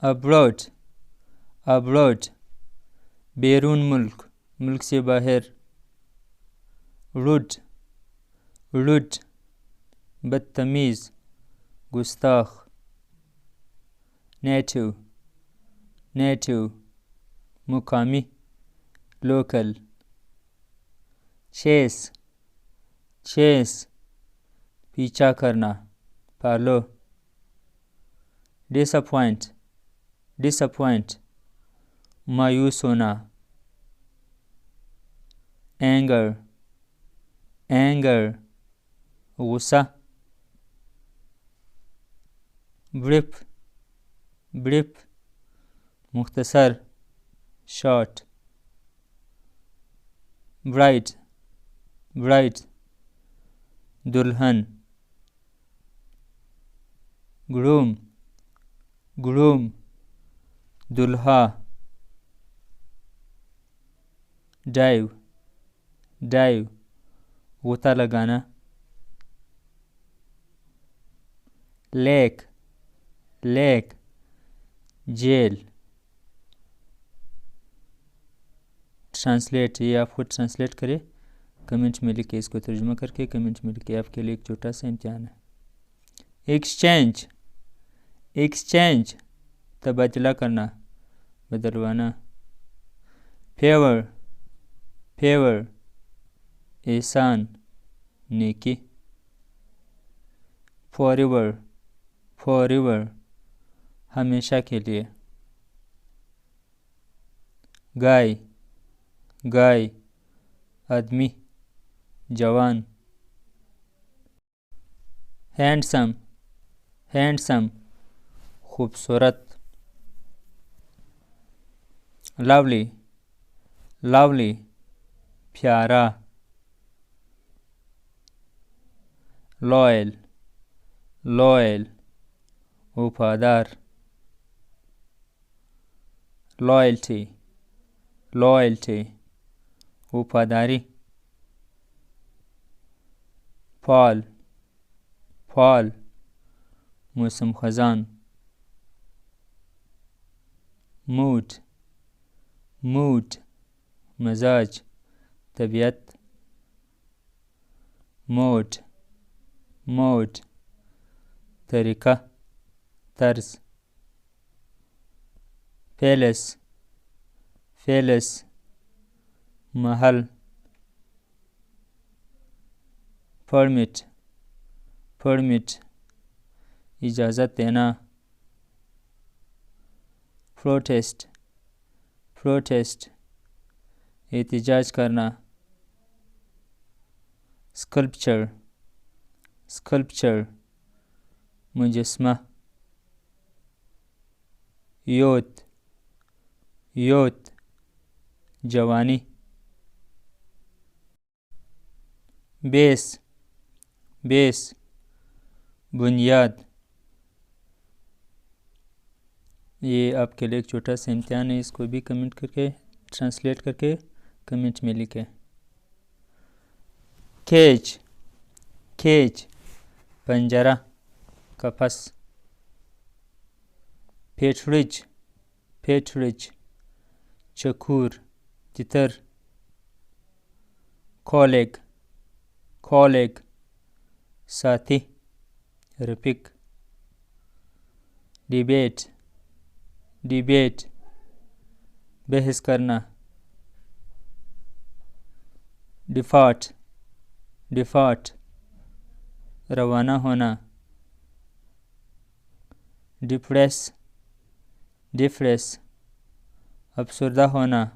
abroad, abroad, बैरून मुल्क, मुल्क से बाहर। rude, rude, बदतमीज़, गुस्ताख। native, native, मुकामी, local। chase, chase, पीछा करना, follow। disappoint, disappoint, मायूस होना। anger, anger, गुस्सा। brief, brief, मुख्तसर, short। bride, bride, दुल्हन। groom, groom, दुल्हा। dive, dive, गोता लगाना। lake, lake, jail. ट्रांसलेट, ये आप खुद ट्रांसलेट करें, कमेंट में लिखे, इसको तर्जुमा करके कमेंट में लिखे। आपके लिए एक छोटा सा इम्तिहान है। एक्सचेंज, एक्सचेंज, तबादला करना, बदलवाना। फेवर, फेवर, एहसान, नेकी। फॉरएवर, फॉरएवर, हमेशा के लिए। गाय, गाय, आदमी, जवान। हैंडसम, हैंडसम, खूबसूरत। लवली, लवली, प्यारा। लॉयल, लॉयल, वफादार। लॉयल्टी, लॉयल्टी, वफादारी। फॉल, फॉल, मौसम खजान। मूड, मूड, मजाज, तबीयत। मोड, मोड, तरीका, तर्ज। पैलेस, पैलेस, महल। परमिट, परमिट, इजाज़त देना। प्रोटेस्ट, प्रोटेस्ट, एहतिजाज करना। स्कल्पचर, स्कल्पचर, मुजस्मा। यूथ, यूथ, जवानी। बेस, बेस, बुनियाद। ये आपके लिए एक छोटा सा इम्तिहान है, इसको भी कमेंट करके ट्रांसलेट करके कमेंट में लिखें। केज, केज, पंजरा, कफस। पेट्रिज, पेट्रिज, चकूर, तितर। कॉलेग, कॉलेग, साथी, रफीक। डिबेट, डिबेट, बहस करना। डिफॉल्ट, डिफॉल्ट, रवाना होना। डिप्रेस, डिप्रेस, अफसरदा होना।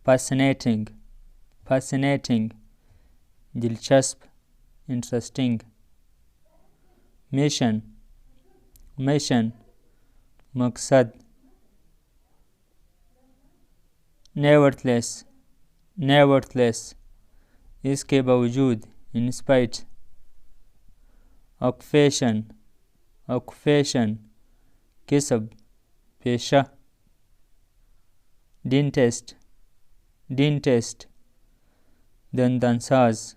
fascinating, fascinating, दिलचस्प, इंटरेस्टिंग। मिशन, मिशन, मकसद। nevertheless, nevertheless, इसके बावजूद, in spite। occupation, occupation, किस्ब, पेशा। Dentist, dentist, दंदनसाज।